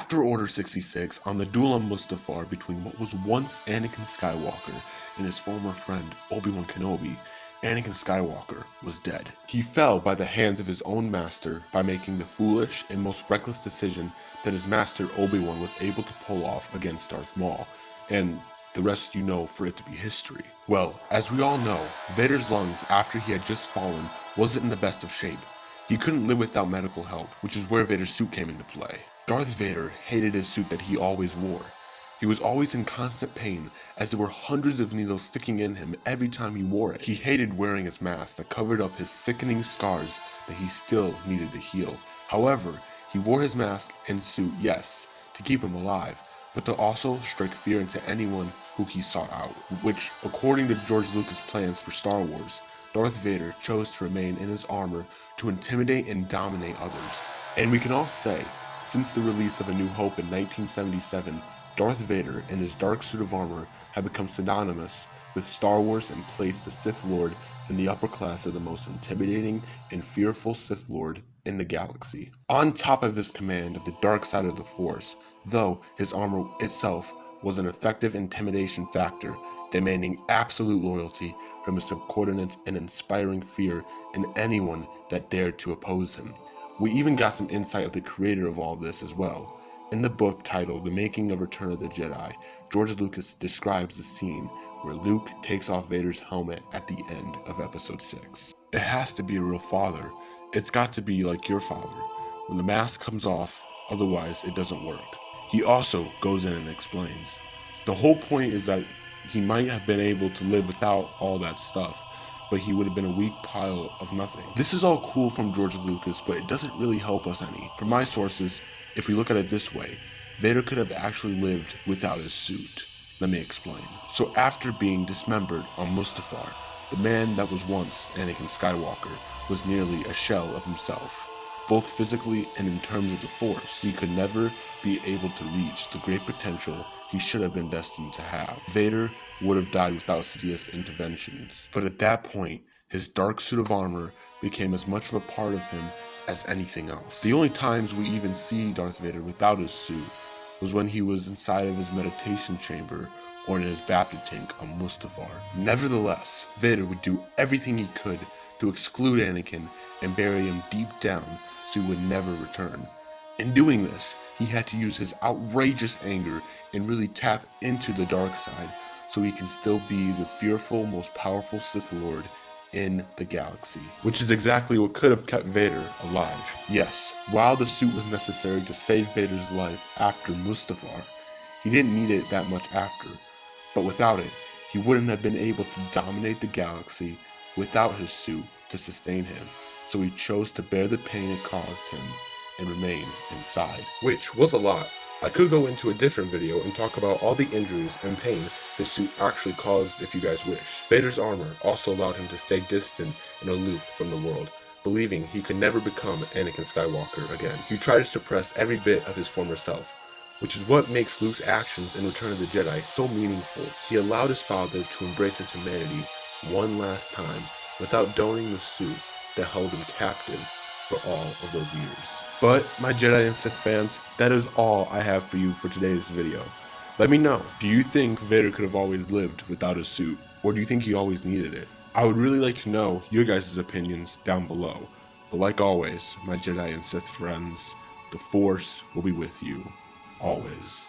After Order 66, on the duel on Mustafar between what was once Anakin Skywalker and his former friend Obi-Wan Kenobi, Anakin Skywalker was dead. He fell by the hands of his own master by making the foolish and most reckless decision that his master Obi-Wan was able to pull off against Darth Maul, and the rest you know for it to be history. Well, as we all know, Vader's lungs after he had just fallen wasn't in the best of shape. He couldn't live without medical help, which is where Vader's suit came into play. Darth Vader hated his suit that he always wore. He was always in constant pain, as there were hundreds of needles sticking in him every time he wore it. He hated wearing his mask that covered up his sickening scars that he still needed to heal. However, he wore his mask and suit, yes, to keep him alive, but to also strike fear into anyone who he sought out, which, according to George Lucas' plans for Star Wars, Darth Vader chose to remain in his armor to intimidate and dominate others. And we can all say, since the release of A New Hope in 1977, Darth Vader and his dark suit of armor have become synonymous with Star Wars and placed the Sith Lord in the upper class of the most intimidating and fearful Sith Lord in the galaxy. On top of his command of the dark side of the Force, though his armor itself was an effective intimidation factor, demanding absolute loyalty from his subordinates and inspiring fear in anyone that dared to oppose him. We even got some insight of the creator of all this as well. In the book titled The Making of Return of the Jedi, George Lucas describes the scene where Luke takes off Vader's helmet at the end of Episode 6. It has to be a real father. It's got to be like your father. When the mask comes off, otherwise it doesn't work. He also goes in and explains. The whole point is that he might have been able to live without all that stuff, but he would have been a weak pile of nothing. This is all cool from George Lucas, but it doesn't really help us any. From my sources, if we look at it this way, Vader could have actually lived without his suit. Let me explain. So after being dismembered on Mustafar, the man that was once Anakin Skywalker was nearly a shell of himself, both physically and in terms of the Force. He could never be able to reach the great potential he should have been destined to have. Vader would have died without Sidious's interventions, but at that point, his dark suit of armor became as much of a part of him as anything else. The only times we even see Darth Vader without his suit was when he was inside of his meditation chamber or in his baptism tank on Mustafar. Nevertheless, Vader would do everything he could to exclude Anakin and bury him deep down so he would never return. In doing this, he had to use his outrageous anger and really tap into the dark side so he can still be the fearful, most powerful Sith Lord in the galaxy. Which is exactly what could have kept Vader alive. Yes, while the suit was necessary to save Vader's life after Mustafar, he didn't need it that much after. But without it, he wouldn't have been able to dominate the galaxy without his suit to sustain him. So he chose to bear the pain it caused him and remain inside. Which was a lot. I could go into a different video and talk about all the injuries and pain his suit actually caused if you guys wish. Vader's armor also allowed him to stay distant and aloof from the world, believing he could never become Anakin Skywalker again. He tried to suppress every bit of his former self, which is what makes Luke's actions in Return of the Jedi so meaningful. He allowed his father to embrace his humanity one last time without donning the suit that held him captive for all of those years. But my Jedi and Sith fans, that is all I have for you for today's video. Let me know, do you think Vader could have always lived without his suit, or do you think he always needed it? I would really like to know your guys' opinions down below. But like always, my Jedi and Sith friends, the Force will be with you, always.